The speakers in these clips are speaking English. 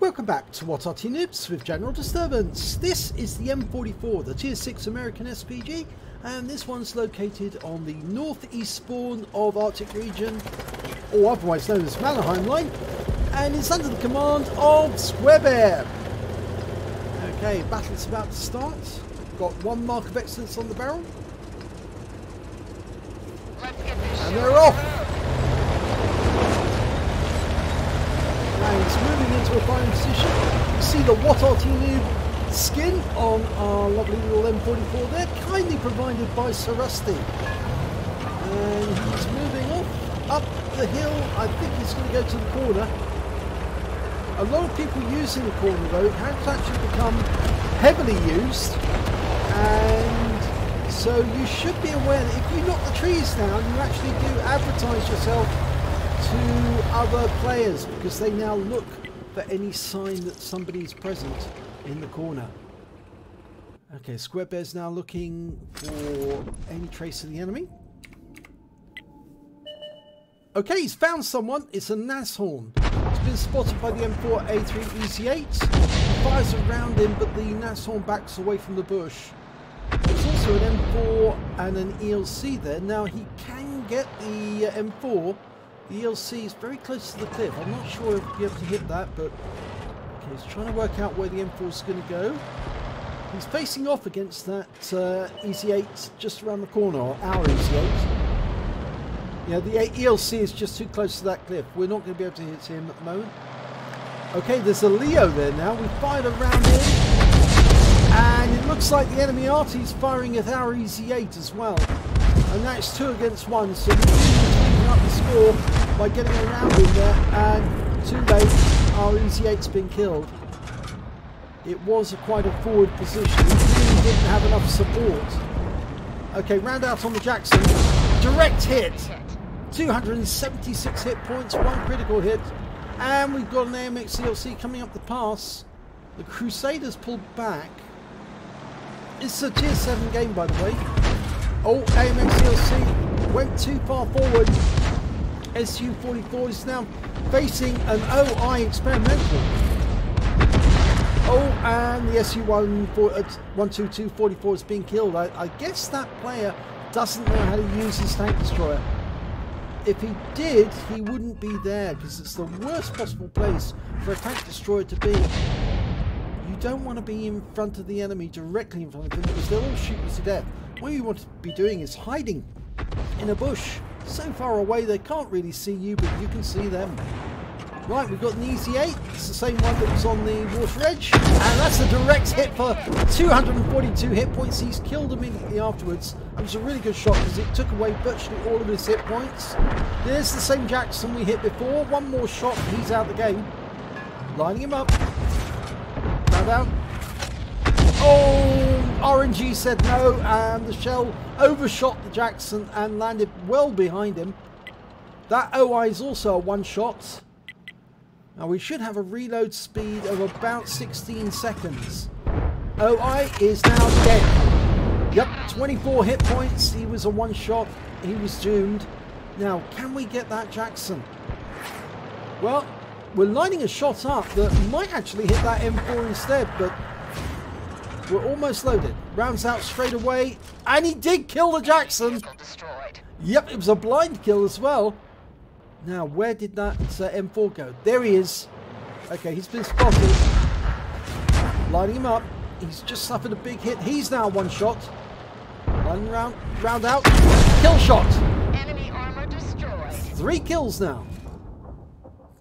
Welcome back to What Arty Noobs with General Disturbance. This is the M44, the Tier 6 American SPG, and this one's located on the northeast spawn of Arctic region, or otherwise known as Mannerheim Line, and it's under the command of Squarebear. Okay, battle's about to start. Got one mark of excellence on the barrel. And they're off! And it's moving into a firing position. You see the What Arty Noob skin on our lovely little M44 there, kindly provided by Sir Rusty. And he's moving off up the hill. I think he's going to go to the corner. A lot of people using the corner though. It has actually become heavily used. And so you should be aware that if you knock the trees down, you actually do advertise yourself to other players, because they now look for any sign that somebody's present in the corner. Okay, Squarebear's now looking for any trace of the enemy. Okay, he's found someone. It's a Nashorn. It's been spotted by the M4A3 EZ8. He fires around him, but the Nashorn backs away from the bush. There's also an M4 and an ELC there. Now he can get the M4. The ELC is very close to the cliff. I'm not sure if he'll be able to hit that, but okay, he's trying to work out where the M4 is going to go. He's facing off against that EZ8 just around the corner, or our EZ8. Yeah, the ELC is just too close to that cliff. We're not going to be able to hit him at the moment. Okay, there's a Leo there now. We fired around him, and it looks like the enemy Arty's firing at our EZ8 as well. And that's 2 against 1, so we're keeping up the score by getting around him there, and too late, our EZ8's been killed. It was quite a forward position. He really didn't have enough support. Okay, round out on the Jackson. Direct hit. 276 hit points, 1 critical hit. And we've got an AMX ELC coming up the pass. The Crusaders pulled back. It's a tier 7 game, by the way. Oh, AMX ELC went too far forward. SU-44 is now facing an OI experimental. Oh, and the SU-122-44 is being killed. I guess that player doesn't know how to use his tank destroyer. If he did, he wouldn't be there, because it's the worst possible place for a tank destroyer to be. You don't want to be in front of the enemy, directly in front of them, because they'll all shoot you to death. What you want to be doing is hiding in a bush. So far away they can't really see you, but you can see them. Right, we've got an EZ8. It's the same one that was on the water edge. And that's a direct hit for 242 hit points. He's killed immediately afterwards. It was a really good shot because it took away virtually all of his hit points. There's the same Jackson we hit before. One more shot and he's out of the game. Lining him up. Now down. Oh, RNG said no, and the shell overshot the Jackson and landed well behind him. That OI is also a one-shot. Now we should have a reload speed of about 16 seconds. OI is now dead. Yep, 24 hit points. He was a one-shot. He was doomed. Now, can we get that Jackson? Well, we're lining a shot up that might actually hit that M4 instead, but we're almost loaded. Rounds out straight away, and he did kill the Jackson. Yep, it was a blind kill as well. Now, where did that M4 go? There he is. Okay, he's been spotted. Lining him up. He's just suffered a big hit. He's now one shot. Lining round out. Kill shot. Enemy armor destroyed. 3 kills now.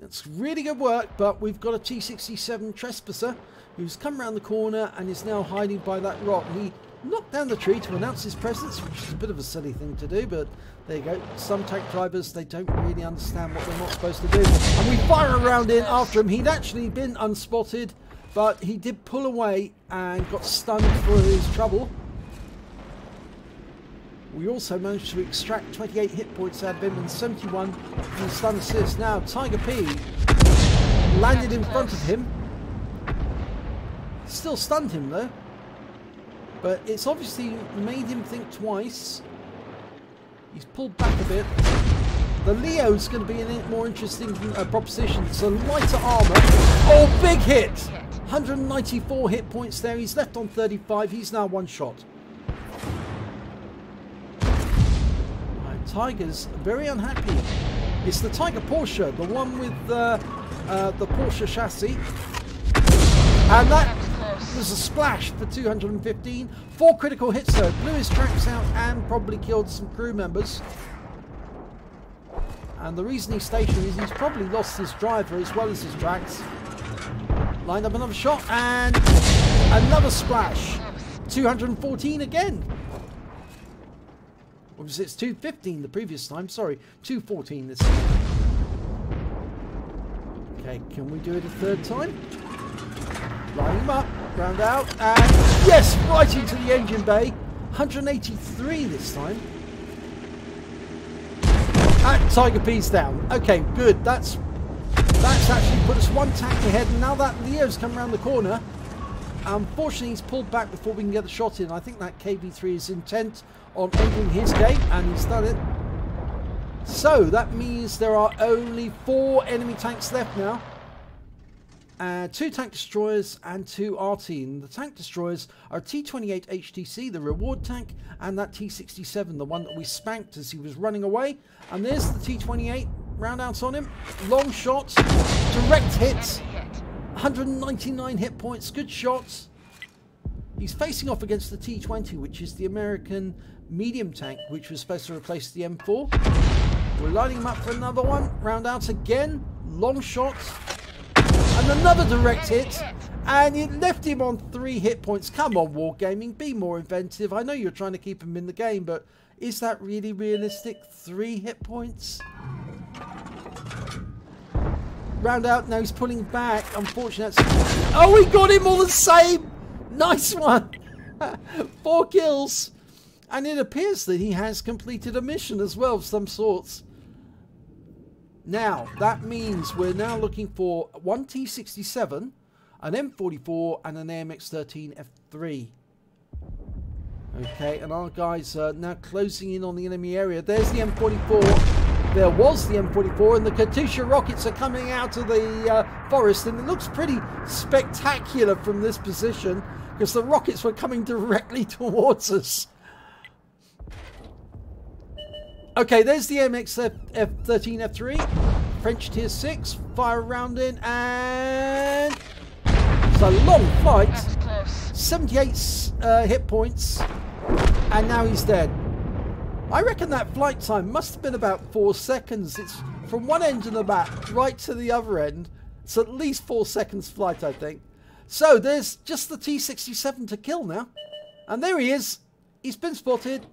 That's really good work, but we've got a T-67 Trespasser who's come around the corner and is now hiding by that rock. He knocked down the tree to announce his presence, which is a bit of a silly thing to do, but there you go. Some tank drivers, they don't really understand what they're not supposed to do. And we fire around in after him. He'd actually been unspotted, but he did pull away and got stunned for his trouble. We also managed to extract 28 hit points out of him and 71 from the stun assist. Now, Tiger P landed in front of him. Still stunned him though. But it's obviously made him think twice. He's pulled back a bit. The Leo's going to be a more interesting proposition. It's a lighter armour. Oh, big hit. 194 hit points there. He's left on 35. He's now one shot. Right, Tiger's very unhappy. It's the Tiger Porsche, the one with the Porsche chassis. And that was a splash for 215. 4 critical hits though. Blew his tracks out and probably killed some crew members. And the reason he's stationary is he's probably lost his driver as well as his tracks. Lined up another shot and another splash. 214 again. Or was it 215 the previous time? Sorry, 214 this time. Okay, can we do it a third time? Line him up, round out, and yes, right into the engine bay. 183 this time. And Tiger P's down. Okay, good. That's actually put us one tank ahead, and now that Leo's come around the corner, unfortunately he's pulled back before we can get the shot in. I think that KV3 is intent on ending his game, and he's done it. So that means there are only 4 enemy tanks left now. 2 tank destroyers and 2 Arty. And the tank destroyers are T-28 HTC, the reward tank, and that T-67, the one that we spanked as he was running away. And there's the T-28, round out on him, long shots, direct hits, 199 hit points, good shots. He's facing off against the T-20, which is the American medium tank, which was supposed to replace the M4. We're lining him up for another one, round out again, long shots. And another direct hit, and it left him on 3 hit points. Come on, Wargaming, be more inventive. I know you're trying to keep him in the game, but is that really realistic? 3 hit points? Round out, now he's pulling back. Unfortunately, oh, we got him all the same! Nice one! 4 kills. And it appears that he has completed a mission as well of some sorts. Now, that means we're now looking for 1 T-67, an M44 and an AMX-13 F3. Okay, and our guys are now closing in on the enemy area. There's the M44. There was the M44, and the Katyusha rockets are coming out of the forest, and it looks pretty spectacular from this position because the rockets were coming directly towards us. Okay, there's the MX F13 F3, French tier 6, fire a round in, and it's a long flight, 78 hit points, and now he's dead. I reckon that flight time must have been about 4 seconds. It's from one end of the map right to the other end. It's at least 4 seconds flight, I think. So there's just the T-67 to kill now, and there he is. He's been spotted.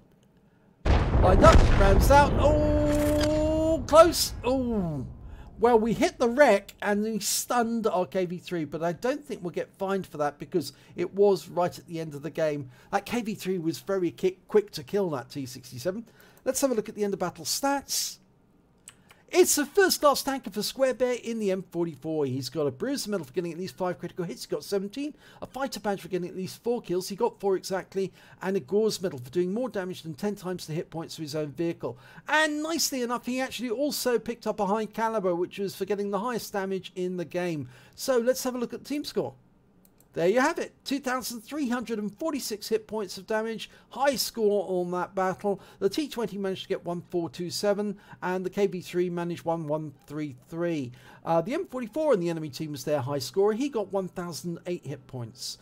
Lined up, rounds out. Oh, close. Oh, well, we hit the wreck and we stunned our KV3, but I don't think we'll get fined for that because it was right at the end of the game. That KV3 was very quick to kill that T-67. Let's have a look at the end of battle stats. It's a first-class tanker for Square Bear in the M44. He's got a Bruiser medal for getting at least 5 critical hits. He got 17. A Fighter badge for getting at least 4 kills. He got 4 exactly. And a Gore's medal for doing more damage than 10 times the hit points of his own vehicle. And nicely enough, he actually also picked up a high Calibre, which was for getting the highest damage in the game. So let's have a look at the team score. There you have it, 2,346 hit points of damage, high score on that battle. The T-20 managed to get 1427 and the KV-3 managed 1133. The M44 in the enemy team was their high scorer. He got 1,008 hit points.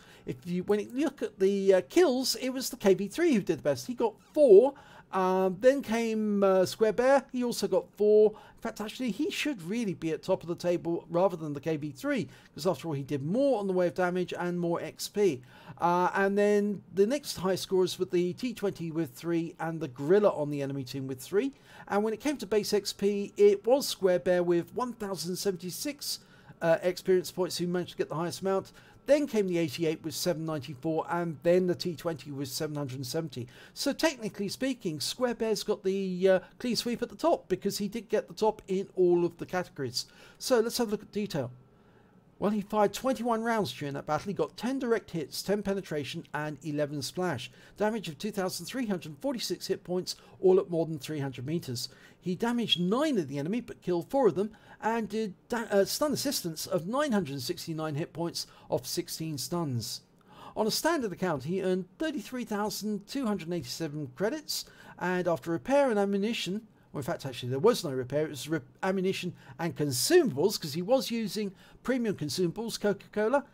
When you look at the kills, it was the KV-3 who did the best. He got 4. Then came Square Bear. He also got 4. In fact, actually, he should really be at top of the table rather than the KV3, because after all, he did more on the way of damage and more XP. And then the next high scores were the T-20 with 3 and the Gorilla on the enemy team with 3. And when it came to base XP, it was Square Bear with 1,076 experience points who managed to get the highest amount. Then came the 88 with 794, and then the T-20 with 770. So technically speaking, Square Bear's got the clean sweep at the top because he did get the top in all of the categories. So let's have a look at detail. Well, he fired 21 rounds during that battle. He got 10 direct hits, 10 penetration, and 11 splash. Damage of 2,346 hit points, all at more than 300 meters. He damaged 9 of the enemy, but killed 4 of them. and did stun assistance of 969 hit points off 16 stuns. On a standard account, he earned 33,287 credits, and after repair and ammunition, well, in fact, actually, there was no repair, it was ammunition and consumables, because he was using premium consumables, Coca-Cola.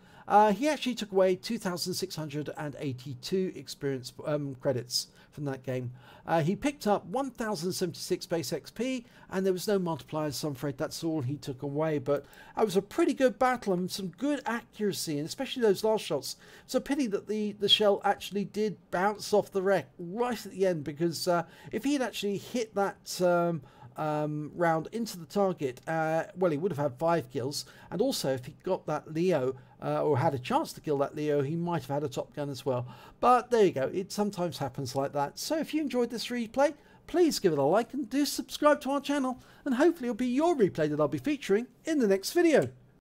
He actually took away 2,682 experience credits from that game. He picked up 1,076 base XP, and there was no multipliers, so I'm afraid that's all he took away. But it was a pretty good battle and some good accuracy, and especially those last shots. It's a pity that the shell actually did bounce off the wreck right at the end, because if he had actually hit that round into the target, well, he would have had 5 kills, and also if he got that Leo or had a chance to kill that Leo, he might have had a top gun as well. But there you go, it sometimes happens like that. So if you enjoyed this replay, please give it a like and do subscribe to our channel, and hopefully it'll be your replay that I'll be featuring in the next video.